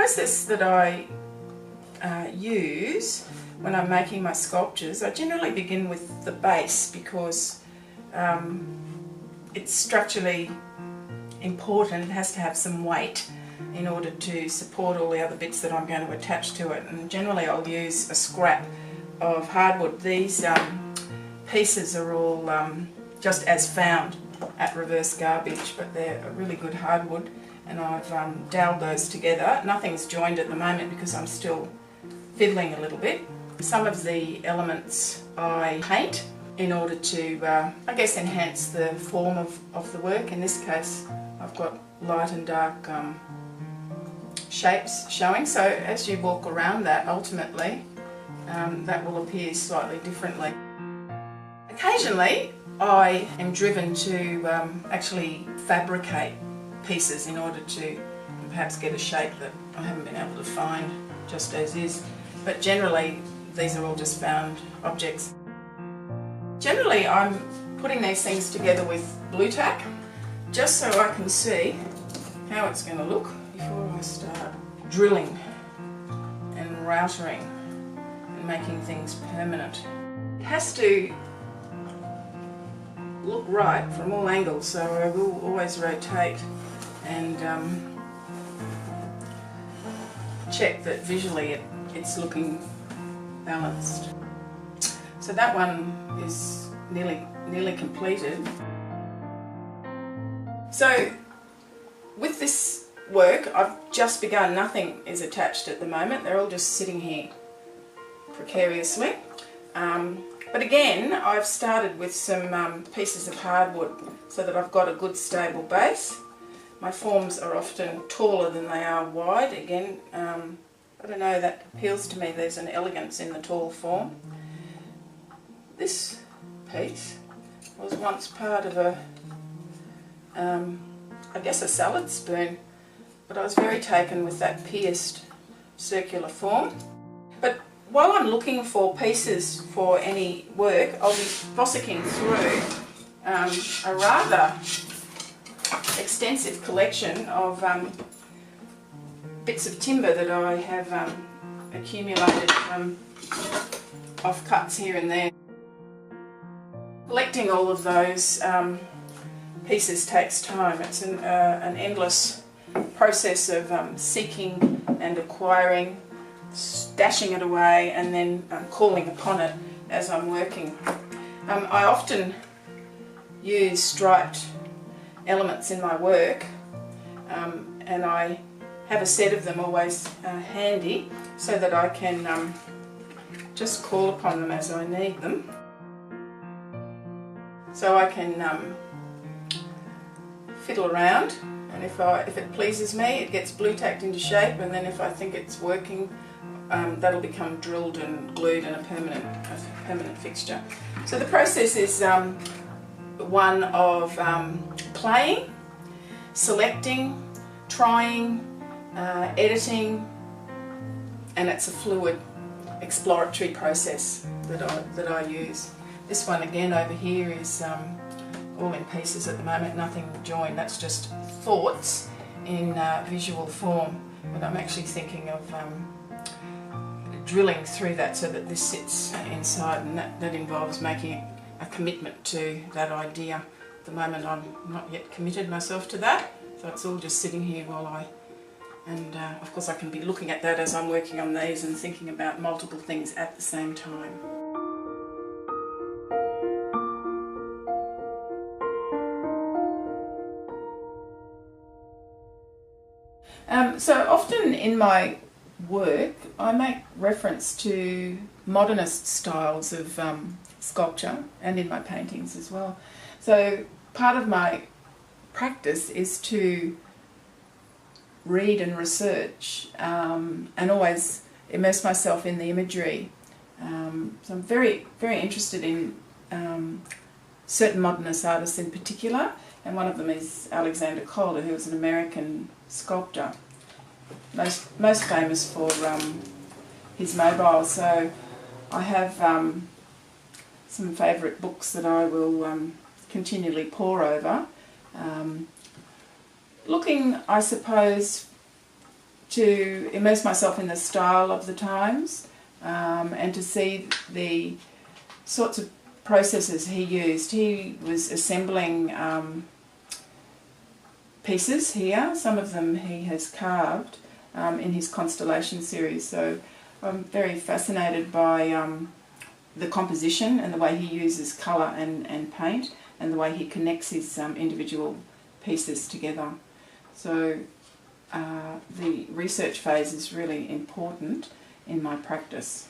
process that I use when I'm making my sculptures, I generally begin with the base because it's structurally important. It has to have some weight in order to support all the other bits that I'm going to attach to it, and generally I'll use a scrap of hardwood. These pieces are all just as found at reverse garbage, but they're a really good hardwood, and I've doweled those together. Nothing's joined at the moment because I'm still fiddling a little bit. Some of the elements I paint in order to, I guess, enhance the form of the work. In this case, I've got light and dark shapes showing, so as you walk around that, ultimately, that will appear slightly differently. Occasionally, I am driven to actually fabricate pieces in order to perhaps get a shape that I haven't been able to find just as is, but generally these are all just found objects. Generally I'm putting these things together with blue tack just so I can see how it's going to look before I start drilling and routering and making things permanent. It has to look right from all angles, so I will always rotate and check that visually it's looking balanced. So that one is nearly completed. So with this work I've just begun. Nothing is attached at the moment. They're all just sitting here precariously. But again, I've started with some pieces of hardwood so that I've got a good stable base. My forms are often taller than they are wide. Again, I don't know, that appeals to me. There's an elegance in the tall form. This piece was once part of a, I guess a salad spoon, but I was very taken with that pierced circular form. But while I'm looking for pieces for any work, I'll be fossicking through a rather extensive collection of bits of timber that I have accumulated from offcuts here and there. Collecting all of those pieces takes time. It's an endless process of seeking and acquiring, stashing it away, and then calling upon it as I'm working. I often use striped elements in my work, and I have a set of them always handy so that I can just call upon them as I need them. So I can fiddle around, and if it pleases me, it gets blue tacked into shape, and then if I think it's working, that'll become drilled and glued and a permanent fixture. So the process is one of playing, selecting, trying, editing, and it's a fluid exploratory process that I use. This one again over here is all in pieces at the moment, nothing joined. That's just thoughts in visual form, but I'm actually thinking of drilling through that so that this sits inside, and that involves making a commitment to that idea. At the moment I'm not yet committed myself to that, so it's all just sitting here while and of course I can be looking at that as I'm working on these and thinking about multiple things at the same time. So often in my work I make reference to modernist styles of sculpture, and in my paintings as well. So part of my practice is to read and research and always immerse myself in the imagery. So I'm very interested in certain modernist artists in particular, and one of them is Alexander Calder, who was an American sculptor, most famous for his mobiles. So I have some favourite books that I will continually pore over, looking, I suppose, to immerse myself in the style of the times, and to see the sorts of processes he used. He was assembling pieces here. Some of them he has carved in his constellation series. So I'm very fascinated by the composition and the way he uses colour and paint, and the way he connects his individual pieces together. So the research phase is really important in my practice.